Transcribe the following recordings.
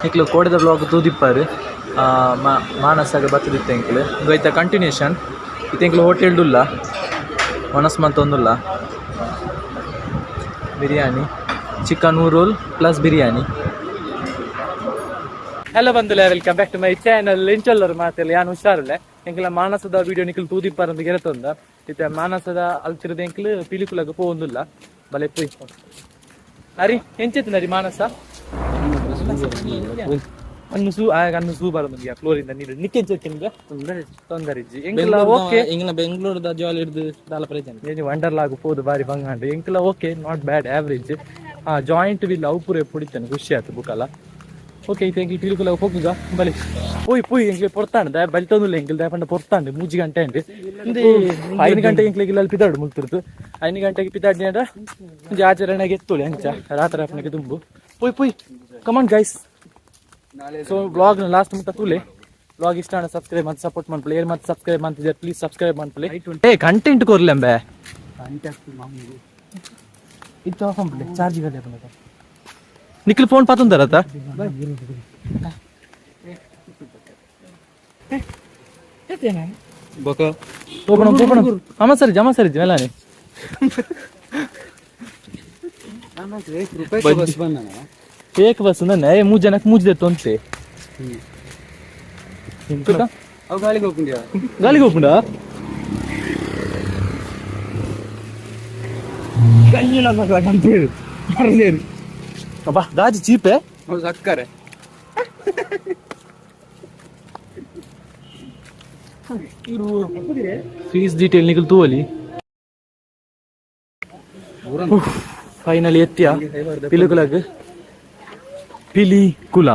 ನಿಕ್ಲು ಕೋಡೆದ ಬ್ಲಾಗ್ ತೂದಿಪ್ಪಾರು ಮಾನಸಾಗ ಬತ್ತದಿತ್ತು ಎಂಕ್ಲು ಇಂಗೈತ ಕಂಟಿನ್ಯೂಷನ್ ಇತ್ತೆಂಕ್ಲು ಹೋಟೆಲ್ಡುಲ್ಲ ಮನಸ್ಮಂತ ಒಂದುಲ್ಲ biryani chicken roll plus biryani. Hello ಬಂಧುಲೆ, welcome back to my channel. ಇಂಚಲ್ಲರು ಮಾತಲ್ಲ ಯಾನು ಹುಷಾರಿಲ್ಲ ಎಂಕ್ಲ ಮಾನಸದ ವಿಡಿಯೋ ನಿಕ್ಲು ತೂದಿಪ್ಪಾರ ಅಂತ ಗೆರತೊಂದ ಇತ್ತೆ ಮಾನಸದ ಅಲ್ತಿರದ ಎಂಕ್ಲು ಪಿಲಿಕುಲಾಗ ಪೋಂದುಲ್ಲ ಬಲೆ ಪೋಯ್ ಅರಿ ಎಂಚೆತ್ತಿನರಿ ಮಾನಸ ಅನ್ನು ಸೂ ಬರೋದು ಫ್ಲೋರಿಂದ ನೀರು ನಿಕ್ಕೆಂಚೆತ್ತಿನ ತೊಂದರೆ ಎಂಕ್ಲ ಓಕೆ ಇಂಗ್ಲ ಬೆಂಗಳೂರದ ಜಾಲಿ ಹಿಡಿದು ದಾಲ ಪ್ರಯತ್ನ ಏನು ವಂಡರ್ಲಾಗ ಪೋದು ಬಾರಿ ಬಂಗಾಂಡು ಎಂಕ್ಲ okay not bad average. Giant wheel ಅವು ಪೂರ ಪುಡಿತಾನೆ ಖುಷಿ ಆಯ್ತು ಬುಕ್ಕಲ್ಲ. ಓಕೆ ಇದು ಎಂಕ್ಲು ಪಿಲಿಕುಲ ಹೋಗುಗ ಬಲಿ ಪೋಯ್ ಎಂಕ್ಲೆ ಪೊರ್ತಾಂಡ ಬಲಿ ತೊಂದಿಲ್ಲ ಎಂಕ್ಲು ದಾಪಂಡ ಪೊರ್ತಾಂಡು 3 ಗಂಟೆ ಅಂಡು 5 ಗಂಟೆ ಎಂಕ್ಲಿಗೆ ಅಲ್ಲಿ ಪಿತಾಡು ಮುಲ್ತಿರ್ತು 5 ಗಂಟೆಗೆ ಪಿತಾಡ್ನಿ ಅಂದ್ರ ಆಚರಣೆಗೆ ಎತ್ತೋಳಿ ಅಂಚ ರಾತ್ರಿ ಅಪ್ಪನಿಗೆ ತುಂಬು ಪೋಯ್ ಕಮಾನ್ ಗೈಸ್. ಸೊ ಬ್ಲಾಗ್ ಲಾಸ್ಟ್ ಮುಟ್ಟ ತೂಲೆ ಬ್ಲಾಗ್ ಇಷ್ಟ ಸಬ್ಸ್ಕ್ರೈಬ್ ಮಾಡಿ ಸಪೋರ್ಟ್ ಮಾಡ್ಕೊಳ್ಳಿ. ಏನು ಮತ್ತೆ ಸಬ್ಸ್ಕ್ರೈಬ್ ಮಾಡ್ತಿದ್ದಾರೆ ಪ್ಲೀಸ್ ಸಬ್ಸ್ಕ್ರೈಬ್ ಮಾಡ್ಕೊಳ್ಳಿ. ಕಂಟೆಂಟ್ ಕೊರ್ಲೆಂಬೆ ಇದು ಆಫ್ ಮಾಡ್ಲಿ ಚಾರ್ಜ್ ಗಡೆ ಬಂದ ನಿಖಿಲ್ ಫೋನ್ ಪಾತುಂದರತ ಅಮ್ಮ ಸರಿ ಮೇಲಾನೆ एक बस ना मूज जनक मूज देतो अंते गाली गोपुंडा अब्बा दाजी चीप है और सक्कर है फीस डिटेल निकल तू वाली फाइनली एत्तिया पिलुकुलाग ಪಿಲಿಕುಲ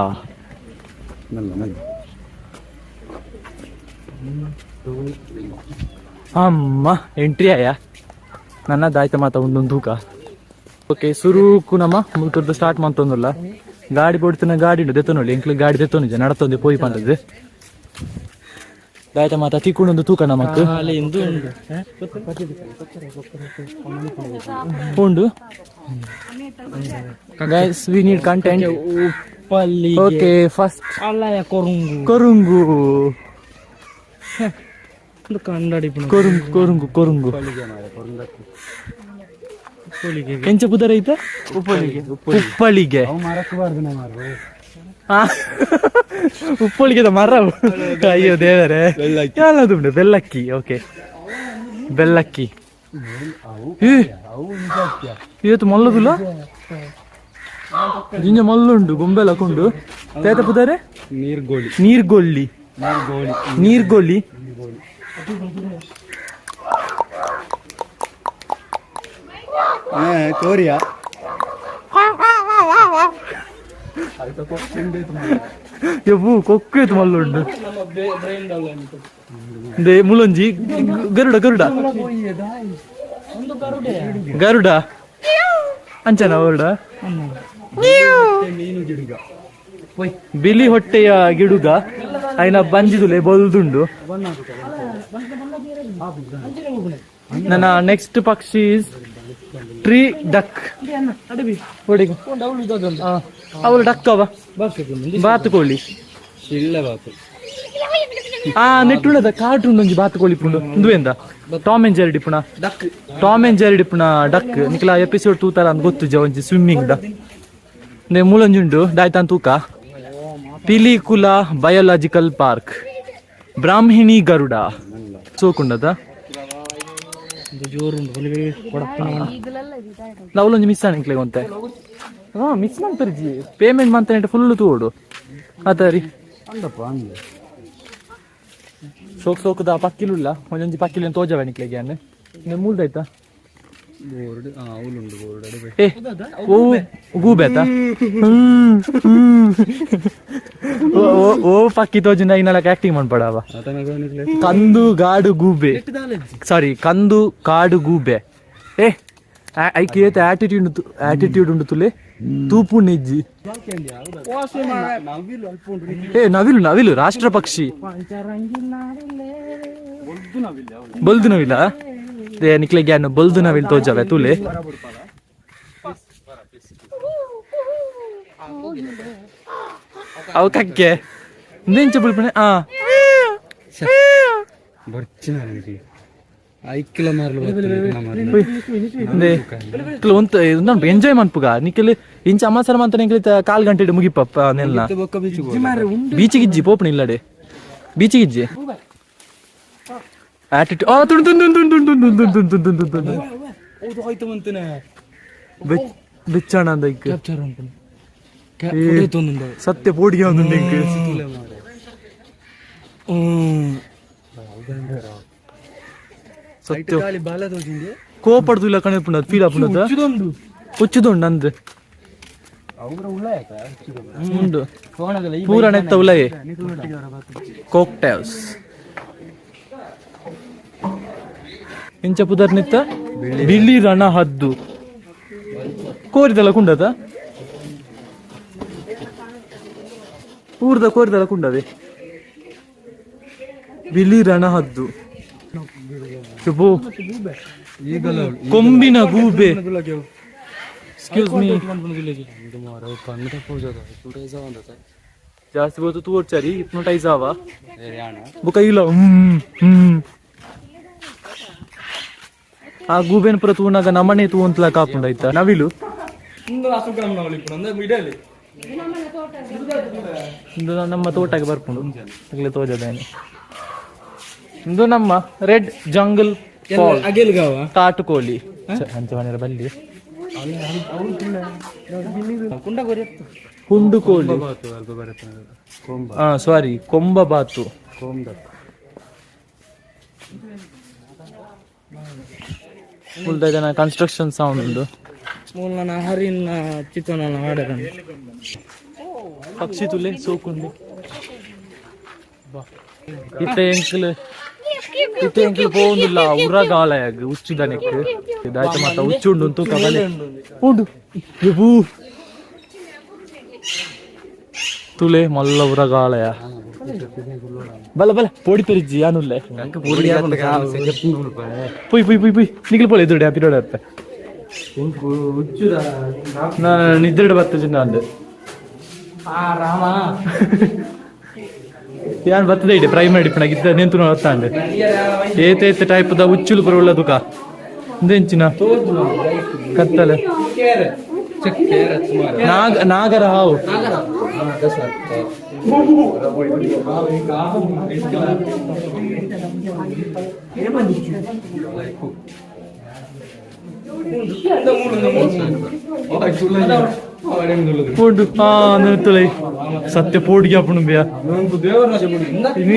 ಅಮ್ಮ ಎಂಟ್ರಿ ಆಯ ನನ್ನದಾಯ್ತ ಮಾತ ಒಂದೊಂದು ತೂಕ. ಓಕೆ ಸುರುಕು ನಮ್ಮ ಮುಲ್ತುರ್ದು ಸ್ಟಾರ್ಟ್ ಮಾಡ್ತೊಂದಿಲ್ಲ ಗಾಡಿ ಕೊಡ್ತಿನ ಗಾಡಿ ದೆತ್ತ ನೋಡಿ ಎಂಕ್ಲು ಗಾಡಿ ದೆತ್ತೊಂದಿಜ ನಡತೊಂದೆ ಪೋಯಿ ಪಂಡದು ದಾಯ್ತ ಮಾತ ತಿಕ್ಕೊಂಡೊಂದು ತೂಕ ನಮಕ್ ಉಂಡು. Guys, we need content. Okay, first korungu. Korungu. ಎಂಚ ಪುದರ ಐತ ಉಪ್ಪಳಿಗೆ ಉಪ್ಪಳಿಗೆ ಮರ ಅಯ್ಯೋ ದೇವರೇ ಯಾವ್ದು ಬೆಲ್ಲಕ್ಕಿ. ಓಕೆ ಬೆಲ್ಲಕ್ಕಿ ಇವತ್ತು ಮಲ್ಲದುಲ್ಲ ಜಿಂಜ ಮಲ್ಲುಂಡು ಗೊಂಬೆಲ ಹಾಕೊಂಡು ತೇತ ಪುದರೆ ನೀರ್ಗೊಳ್ಳಿ ಕೋರಿಯಾ ಎಬ್ಬು ಕೊಕ್ಕೇತು ಮಲ್ಲುಂಡು ದೇ ಮುಲಂಜಿ ಗರುಡ ಅಂಚನ ಹೊರಡ ಬಿಳಿ ಹೊಟ್ಟೆಯ ಗಿಡುಗ ಐನ ಬಂಜಿದುಲೆ ಬಲ್ದುಂಡು. ನನ್ನ ನೆಕ್ಸ್ಟ್ ಪಕ್ಷಿ ಇಸ್ ಟ್ರೀ ಡಕ್. ಅವಳು ಡಕ್ ಅವ ಬಾತುಕೋಳಿ ನೆಟ್ಟುಳ್ಳದ ಕಾರ್ಟೂನ್ ಒಂಜಿ ಬಾತುಕೋಳಿ ಪುಂಡು ಇಂದುವೆಂದ ಟಾಮ್ ಅಂಡ್ ಜೆರಿ ಪುಣ ಡಕ್ ನಿಕ್ಲ ಎಪಿಸೋಡ್ ತೂತಾರ ಅಂತ ಗೊತ್ತುಜ ಒಂಜಿ ಸ್ವಿಮ್ಮಿಂಗ್ ದ ನೆ ಮೂಲಂಜುಂಡು ದಾಯ್ತಾನ್ ತೂಕ ಪಿಲಿಕುಲ ಬಯೋಲಾಜಿಕಲ್ ಪಾರ್ಕ್ ಬ್ರಾಹ್ಮಿಣಿ ಗರುಡ ಸೋಕುಂಡದ ನಾವೊಂದು ಮಿಸ್ ಆನಿಕ್ಲೆ ಗೊಂತೆ ಮಿಸ್ ಮಾಡ್ತಾರಿಜಿ ಪೇಮೆಂಟ್ ಮಾಡ್ತಾನೆ ಫುಲ್ ತೂಡು ಆತರಿ ಸೋಕದ ಪಕ್ಕಿಲುಲ್ಲ ಒಂದೊಂದು ಪಕ್ಕಿಲು ತೋಜವ ನಿಕ್ಲೆಗೆ ಅನ್ನ ಮೂಲ್ದಾಯ್ತಾ ಗೂಬೇತ ಓ ಪಕ್ಕಿ ತೋಜಿನ ಇನ್ನಲಕ್ಕೆ ಆಕ್ಟಿಂಗ್ ಮಾಡ್ಬೇಡವ ಕಂದು ಕಾಡು ಗೂಬೆ ಐಕೆ ಆಟಿಟ್ಯೂಡ್ ಉಂಡು ತುಲೆ ತೂಪು ನೆಜ್ಜಿ ನವಿಲು ರಾಷ್ಟ್ರ ಪಕ್ಷಿ ಬಲ್ದು ನವಿಲ निकले गया बोल ना विल तो जावे तू ले ಅವು ಕಕ್ಕೆ ನೆಂಚ ಬಿಡ್ಪಣೆ ಎಂಜಾಯ್ ಮನ್ಪುಗ ನಿಖಿಲ್ ಇಂಚ ಅಮ್ಮಸರ ಮಂತ ನಿಖಿಲ್ 4 ಗಂಟೆ ಮುಗಿಪಪ್ಪ ನೆಲ್ಲ ಬೀಚಿಗಿಜ್ಜಿ ಪೋಪಣ ಇಲ್ಲಡೆ ಬೀಚಿಗಿಜ್ಜಿ ಬೆಚ್ಚಣ ಅಂದ ಸತ್ಯ ಪೋಡಿಗೆ ಸತ್ಯ ಕೋಪಡ್ದು ಇಲ್ಲ ಕಣ ಪುಂಡ ಫೀಲ್ ಆಪುಂಡ ಹುಚ್ಚುದುಂಡು ಅಂದ್ರೆ ಉಂಡು ಪೂರ ನೆತ್ತ ಉಲಯೇ ಕಾಕ್ಟೈಲ್ಸ್ ಇಂಚ ಪುದರ್ ನಿತ್ತ ಬಿಳಿ ರಣ ಹದ್ದು ಕೋರಿದಲ್ಲ ಕುಂಡದ ಕೋರಿದಲ್ಲ ಕುಂಡದೆ ಬಿಳಿ ರಣ ಹದ್ದು ಕೊಂಬಿನ ಗೂಬೆ ಎಕ್ಸ್ಕ್ಯೂಸ್ ಮೀ ಜಾಸ್ತಿ ಬೋದು ತೋರ್ಚಾರಿ ಹಿಪ್ನೋಟೈಸ್ ಆವ ಬುಕ ಇಲ್ಲ ಆ ಗೂಬೆನ್ ಪುರ ತೂನಾಗ ನಮ್ಮನೆ ತೂ ಅಂತಲ ಕಾಪುಂಡ ಆಯ್ತಾ ನವಿಲು ನಮ್ಮ ತೋಟಕ್ಕೆ ಬರ್ಕೊಂಡು ಆಗ್ಲೇ ತೋಜದೇನೆ ಇಂದು ನಮ್ಮ ರೆಡ್ ಜಂಗಲ್ ಕಾಟುಕೋಳಿ ಹಂಚಮನೆಯ ಬಲ್ಲಿ ಹುಂಡುಕೋಳಿ ಸಾರಿ ಕೊಂಬಬಾತು ಫುಲ್ ಜನ ಕನ್ಸ್ಟ್ರಕ್ಷನ್ ಸೌಂಡ್ ಉಂಟು ಮೂಲ ಹರಿನ ಚಿತ್ರನ ಹಾಡದ ಪಕ್ಷಿ ತುಲೆ ಸೋಕುಂಡು ಇತ್ತೆ ಎಂಕಲ್ പോകുന്നില്ല ഉറകാളയാക ഉച്ചുതനക്ക് ഇതായിട്ട് മാത്ത ഉച്ചുണ്ട് തൂക്ക ബലെ ഉണ്ടു യബു തുലെ മല്ല ഉറകാളയ ബല ബല പൊടി തെരിജി ആനുല്ലേ പോയി നിഖിൽ പോലെ ഇതുടെ ഹാപ്പിയോടെ അപ്പ നിദ്രയുടെ 10 ಚಿನ್ನ ಅಂದೆ ರಾಮ ಯಾನ್ ಬರ್ತದೆ ಇಡೆ ಫ್ರೈ ಮಾಡಿ ಪಣಗಿದ್ದ ನೆಂತು ನೋಡ್ತಾಂಡೆ ಏತೇತ ಟೈಪ್ ದ ಉಚ್ಚುಲು ಪರವಲ್ಲ ತುಕ ಇಂದೆಂಚಿನ ಕತ್ತಲೆ ನಾಗರ ಹಾವು ಸತ್ಯ ಪೋಡಿಗೆ ಅಪ್ಪಣ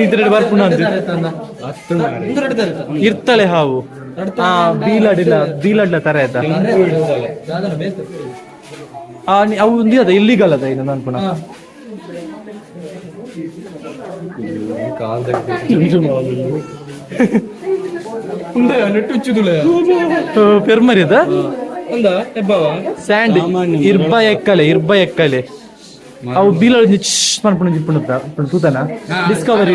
ಇದ್ರೆ ಬರ್ಪುಣ ಇರ್ತಳೆ ಹಾವು ಬೀಲಾಡ್ಲ ತರ ಆಯ್ತಾ ಅವು ಒಂದು ಅದ ಇಲ್ಲಿಗಲ್ ಅದ ಇನ್ನು ನಾನು ಪುನಃ ಪೆರ್ಮರಿ ಅದ ಸ್ಯಾಂಡ್ ಇರ್ಬ ಎಕ್ಕಲೆ ಅವು ಬೀಲ ಮಾಡ್ಕೊಂಡು ಜಿಪ್ಪುಣ ತೂತನ ಡಿಸ್ಕವರಿ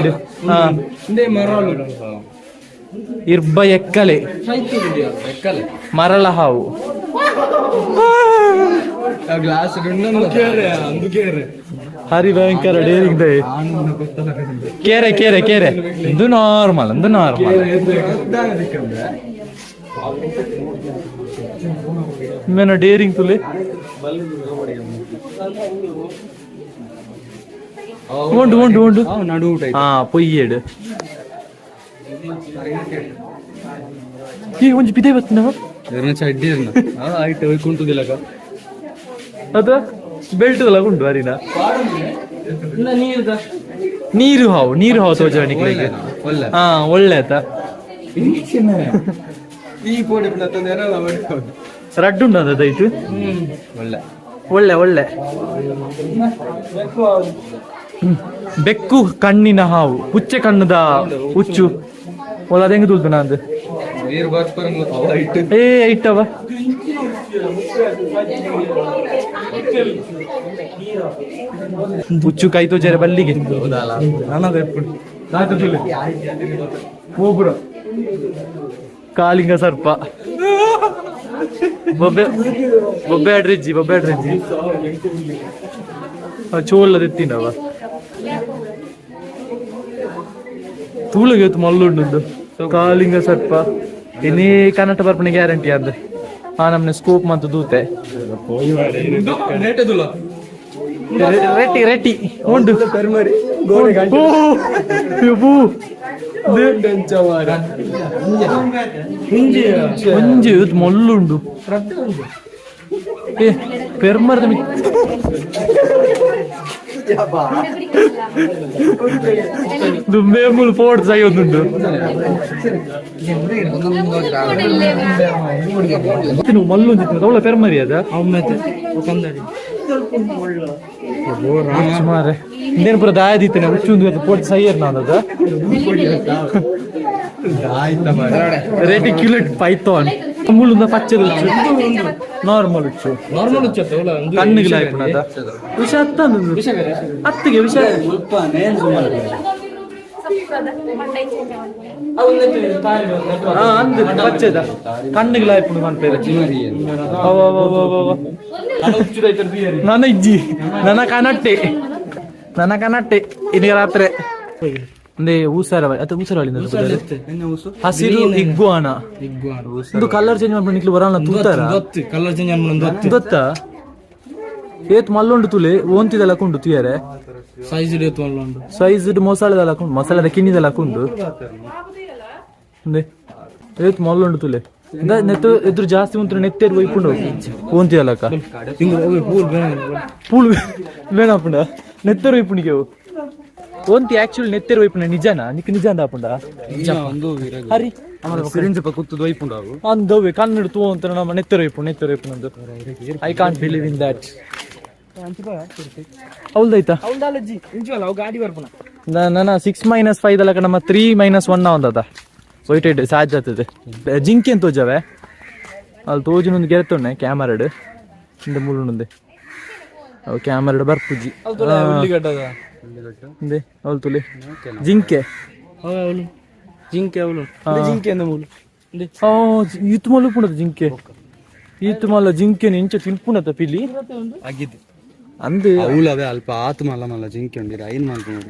ಇರ್ಬ ಎಕ್ಕಲೆ ಮರಳ ಹಾವು ಹರಿ ಭಯಂಕರ ಡೇರಿಂಗ್ ಕೇರೆ ಇದು ನಾರ್ಮಲ್ ಮೇನ ಡೇರಿಂಗ್ ತುಲೆ ಉಂಡು ಹಾ ಪೊಯ್ಯೇಡು ಈ ಒಂಜಿ ಬಿದೆ ಬತ್ತ ನಾವು ಆಯ್ತು ಕುಂಟುದಿಲ್ಲ ಅದ ಬೆಲ್ಟ್ ಎಲ್ಲ ಉಂಟು ಅರಿನ ನೀರು ಹಾವು ತೋಜ ನಿಕ್ಲಿಕ್ಕೆ ಹಾ ಒಳ್ಳೆ ಆಯ್ತಾ ರಡ್ಡು ಉಂಟು ಅದೈತು ಒಳ್ಳೆ ಬೆಕ್ಕು ಕಣ್ಣಿನ ಹಾವು ಹುಚ್ಚೆ ಕಣ್ಣದ ಹುಚ್ಚು ಒಳ್ಳೆ ಹೆಂಗ ತುಳ್ತು ನಂದು ಇಟ್ಟವ ಹುಚ್ಚು ಕೈ ತೋಜಾರೆ ಬಲ್ಲಿಗೆ ಕಾಲಿಂಗ ಸರ್ಪ ಬೊಬ್ಬೆ ಆಡ್ರಿಜ್ಜಿ చోళ్ళది ఎత్తిండవ ತೂಳಿಗೆ ಮಲ್ಲುಂಡು ಕಾಲಿಂಗ ಸರ್ಪ ಇನ್ನೇ ಕನ್ನಡ ಬರ್ಪಣೆ ಗ್ಯಾರಂಟಿ ಅದು ಆ ನಮ್ನೆ ಸ್ಕೋಪ್ ಮತ್ತು ದೂತೆ ರೆಟ್ಟಿ ರೆಟ್ಟಿ ಉಂಡು ಮುಂಜಿ ಮಲ್ಲುಂಡು ಪೆರ್ಮರ್ದ ದುಂಬೇಮುಲ್ ಫೋರ್ಟ್ ಸಾಯೋದುಂಡು ಮಲ್ಲು ಅವಳ ಪೆರ್ಮರಿ ಅದ ಮಾರೆ ಇನ್ನೇನು ಪುರ ದಾಯದಿತ್ತೇನೆ ಹುಚ್ಚುಂದು ಪೋಟ್ ಸೈಯರ್ ನಾನದ ರೆಟಿಕ್ಯುಲೇಟ್ ಪೈಥಾನ್ ಮುಳ್ಳು ಪಚ್ಚದ ನಾರ್ಮಲ್ ಉಚ್ಚು ಕಣ್ಣಿಗೆ ವಿಷ ಹತ್ತಿಗೆ ವಿಷ ಪಚ್ಚದ ಕಣ್ಣಿಗೆ ಲಾಯ್ಪುಂಡು ಮನ್ಪೇರ ನನ್ನ ಇಜ್ಜಿ ನನ್ನ ಕನಟ್ಟೆ ಇನ್ನೀಗ ರಾತ್ರಿ ಅಂದ್ರೆ ಊಸರವ ಅಥವಾ ಊಸರವಳಿಂದ ಹಸಿರು ಇಗ್ಗುವಾನ ಇದು ಕಲರ್ ಚೇಂಜ್ ಮಾಡ್ಕೊಂಡು ನಿಕ್ಲು ಬರಲ್ಲ ತೂತಾರ ಕಲರ್ ಚೇಂಜ್ ಮಾಡ್ಕೊಂಡು ಗೊತ್ತಾ ಏತ್ ಮಲ್ಲೊಂಡು ತುಲೆ ಓಂತಿದೆಲ್ಲ ಹಾಕೊಂಡು ತುಯಾರೆ ಸೈಜ್ ಮೊಸಳೆದೆಲ್ಲ ಹಾಕೊಂಡು ಮಸಾಲೆದ ಕಿನ್ನಿದೆಲ್ಲ ಹಾಕೊಂಡು ಏತ್ ಮಲ್ಲೊಂಡು ತುಲೆ ನೆತ್ತು ಎದುರು ಜಾಸ್ತಿ ಮುಂತ್ರ ನೆತ್ತೇರು ಒಯ್ಕೊಂಡು ಓಂತಿದಲ್ಲಕ್ಕ ಪೂಲ್ ಬೇಣಪುಂಡ ನೆತ್ತರು ಒಯ್ಪುಣಿಗೆ ಓಂತಿ ಆಕ್ಚುಲಿ ನೆತ್ತೇರು ಒಯ್ಪುಂಡ ನಿಜನಾ ನಿಕ್ ನಿಜ ಅಂದ ಹಾಪುಂಡ ಹರಿ ಕುತ್ತದು ಒಯ್ಪುಂಡ ಅಂದವೆ ಕನ್ನಡ ತೂ ಅಂತ ನಮ್ಮ ನೆತ್ತರು ಒಯ್ಪುಂಡು I can't believe in that ಅವಲ್ದಾಯ್ತಾ ಗಾಡಿ ಬರ್ಪುಣ ನನ್ನ 6-5 ದಲ್ಲ ನಮ್ಮ 3-1 ಒಂದದ ಸೊಯ್ಟೆಡ್ ಸಾಜ್ ಆಗ್ತದೆ ಜಿಂಕಿ ಅಂತ ತೋಜಾವೆ ಅಲ್ಲಿ ತೋಜಿನೊಂದು ಗೆರೆತೊಣ್ಣೆ ಕ್ಯಾಮರಾಡ್ ಇಂದ ಮುಳ್ಳುಂದೆ ಅವು ಕ್ಯಾಮರಾಡ್ ಬರ್ಪುಜಿ ಅವಳು ತುಲಿ ಜಿಂಕೆ ಅವಳು ಜಿಂಕೆ ಈತ್ ಮಲ್ಲು ಪುಣದ ಜಿಂಕೆ ಈತ್ ಮಲ್ಲ ಜಿಂಕೆನ ಇಂಚ ತಿನ್ಪುಣತ ಪಿಲಿ ಆಗಿದ್ದು ಅಂದ್ ಅವಳವೇ ಅಲ್ಪ ಆತು ಮಲ್ಲ ಜಿಂಕೆ ಉಂಡಿರ ಐನ್ ಮಾಡ್ಕೊಂಡು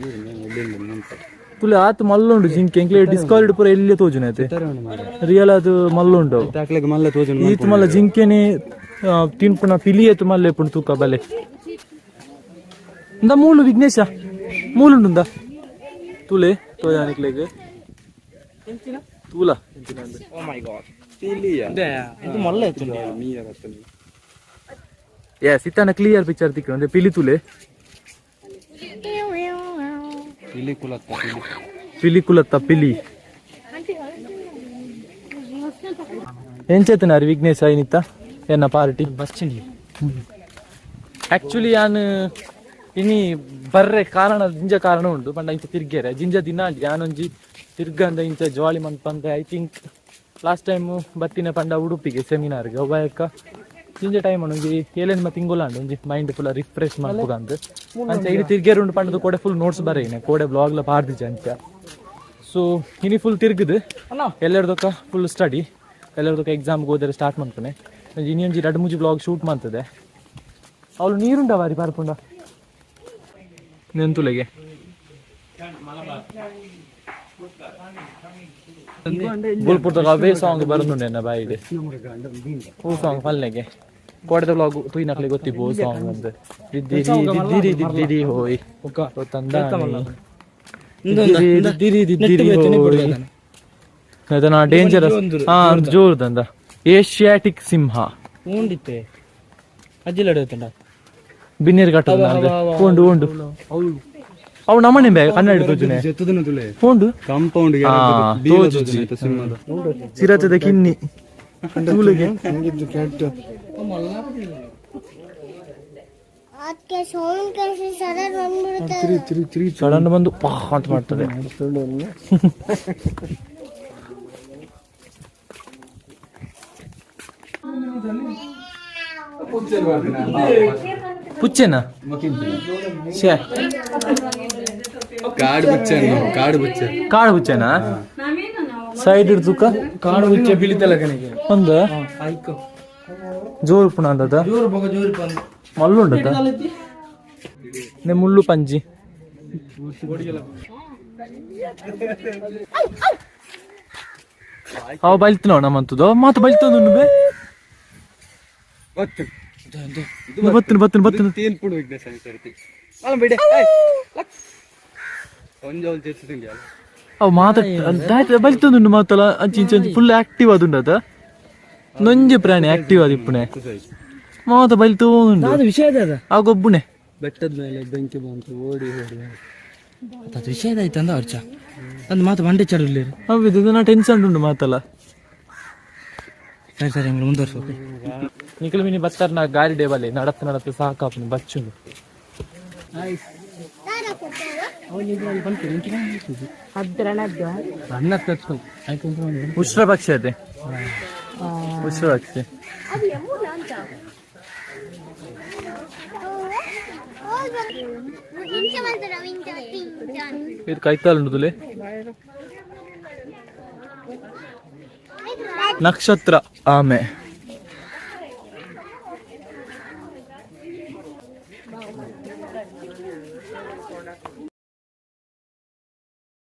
ತುಲೆ ಆತು ಮಲ್ಲುಂಡು ಜಿಂಕೆ ಎಂಕ್ಲೆ ಡಿಸ್ಕವರ್ಡ್ ಪೂರ ಎಲ್ಲಿ ತೋಜುನೈತೆ ರಿಯಲ್ ಅದು ಮಲ್ಲುಂಡು ಮಲ್ಲ ತೋಜು ಈತ್ ಮಲ್ಲ ಜಿಂಕೆನೆ ತಿನ್ಪುಣ ಪಿಲಿ ಎತ್ತು ಮಲ್ಲೆ ಪುಣ ತೂಕ ಬಲೆ ಇಂದ ಮೂಲು ವಿಘ್ನೇಶ ಮೂಲುಂಡು ತುಲೆ ತೋಜಾನಿಕ್ಲೆಗೆ ತೂಲ ಓ ಮೈ ಗಾಡ್ ಇದು ಮಲ್ಲ ಎತ್ತು ಯಸ್ ಇತ್ತನ ಕ್ಲಿಯರ್ ಪಿಕ್ಚರ್ ತಿಕ್ಕ ಅಂದ್ರೆ ಪಿಲಿ ತುಲೆ ಪಿಲಿ ಕುಲತ್ತ ಪಿಲಿ ಎಂಚೇತನಾರಿ ವಿಘ್ನೇಶ್ ಐನಿತ್ತ ಎನ್ನ ಪಾರ್ಟಿ ಬಸ್ಸಿನಿ ಆಕ್ಚುಲಿ ಯಾನು ಇನಿ ಬರ್ರೆ ಕಾರಣ ಜಿಂಜ ಕಾರಣ ಉಂಟು ಪಂಡ ಇಂಚ ತಿರ್ಗೇರೆ ಜಿಂಜ ದಿನ ಯಾನೊಂಜಿ ತಿರ್ಗಂದ ಇಂಚ ಜಾಲಿ ಮನ್ಪಂದೆ ಐ ಥಿಂಕ್ ಲಾಸ್ಟ್ ಟೈಮ್ ಬತ್ತಿನ ಪಂಡ ಉಡುಪಿಗೆ ಸೆಮಿನಾರ್ಗೆ ಒಬ್ಬ ಜಿಂಜ ಟೈಮ್ ಅಣ್ಣಂಗೆ ಏಳೇನು ಮತ್ತೆ ತಿಂಗೋಲಾಂಡು ಒಂಜಿ ಮೈಂಡ್ ಫುಲ್ ರಿಫ್ರೆಶ್ ಮಾಡ್ಬೋದ ಅಂತ ಅಂಚ ಇಲ್ಲಿ ತಿರ್ಗೇರುಂಡು ಪಂಡದು ಕೋಡೆ ಫುಲ್ ನೋಟ್ಸ್ ಬರೀನೆ ಕೋಡೆ ಬ್ಲಾಗ್ಲ ಪಾಡ್ದಿಜ ಅಂಚ ಸೊ ಇನಿ ಫುಲ್ ತಿರ್ಗದು ಎಲ್ಲರದಕ್ಕ ಫುಲ್ ಸ್ಟಡಿ ಎಲ್ಲರದಕ್ಕ ಎಕ್ಸಾಮ್ಗೆ ಹೋದರೆ ಸ್ಟಾರ್ಟ್ ಮಾಡ್ತಾನೆ ಇನ್ನೊಂಜಿ 2-3 ಬ್ಲಾಗ್ ಶೂಟ್ ಮಾಡ್ತದೆ ಅವಳು ನೀರುಂಡ ಬಾರಿ ಪಾರ್ಪುಂಡ ನೆಂತುಲೆಗೆ ಬೋಲ್ಪುರ್ದಾಗ ಅವೇ ಸಾಂಗ್ ಬರೋದುಂಡೆ ನನ್ನ ಬಾಯಿಗೆ ಹೂ ಸಾಂಗ್ ಫಲ್ನೆಗೆ ಕೋಡೆದ ಬ್ಲಾಗ್ ತುಯ್ನಕ್ಲೆ ಗೊತ್ತಿಬ್ಬೋ ಸಾಂಗ್ ಅಂತ ದಿದ್ದಿರಿ ಹೋಯ್ ತಂದ ಅದನ್ನ ಡೇಂಜರಸ್ ಜೋರ್ದಂದ ಏಷ್ಯಾಟಿಕ್ ಸಿಂಹ ಉಂಡಿತ್ತೆ ಅಜ್ಜಿಲಡ ಬಿನ್ನೇರ್ ಕಟ್ಟ ಉಂಡು ಅವು ನಮ್ಮನೆ ಕನ್ನಡ ತೋಜುನೆ ಉಂಡು ಕಾಂಪೌಂಡ್ ಚಿರತದ ಕಿನ್ನಿ ತೂಲಿಗೆ ಸಡನ್ ಬಂದು ಪಾ ಅಂತ ಮಾಡ್ತದೆ ಪುಚ್ಚೆನಾ ಕಾಡು ಬುಚ್ಚೆನಾ ಸೈಡ್ ಹಿಡ್ದುಕ ಕಾಡು ಬುಚ್ಚೆ ಬೀಳಿತಲ್ಲ ಕಣಿಗೆ ಒಂದು ಜೋರು ಪುಣ ಅಂದದ ಮಲ್ಲುಂಡದ ने मुल्लु पंजी ಅವ ಬಲ್ತು ನಮ್ಮಂತದ್ದು ಮಾತು ಬಲ್ತದ ಬೇ ಬತ್ತನು ಬತ್ತನು ಬತ್ತನು ಅವ್ ಮಾತ ಬಲ್ತದ ಮಾತಲ್ಲ ಅಂಚಿ ಫುಲ್ ಆಕ್ಟಿವ್ ಅದುಂಡದ ನೊಂಜೆ ಪ್ರಾಣಿ ಆಕ್ಟಿವ್ ಅದು ಇಪ್ಪುಣೆ ಮಾತ ಬಲ್ತು ವಿಷಯ ಆ ಗೊಬ್ಬುಣೆ ಬೆಟ್ಟದ ಮೇಲೆ ಬೆಂಕಿ ಬಂತು ಓಡಿ ಓಡಿ ಅದು ವಿಷಯ ಆಯ್ತು ಅಂದ ಅರ್ಚ ಅಂದ್ ಮಾತು ಮಂಡೆ ಚಡಲಿ ಹೌದು ನಾ ಟೆನ್ಷನ್ ಉಂಟು ಮಾತಲ್ಲ ಸರಿ ಸರಿ ಹಂಗೆ ಮುಂದುವರ್ಸು ನಿಖಿಲ್ ಮಿನಿ ಬತ್ತಾರ ನಾ ಗಾಡಿ ಡೇಬಲ್ಲಿ ನಡತ್ತು ಸಾಕಾಪ ಬಚ್ಚು ಉಷ್ಟ್ರ ಪಕ್ಷಿ ಅದೇ ಉಷ್ಟ್ರ ಪಕ್ಷಿ ಇದು ಕೈತಾಲ್ ಉಂಟು ನಕ್ಷತ್ರ ಆಮೆ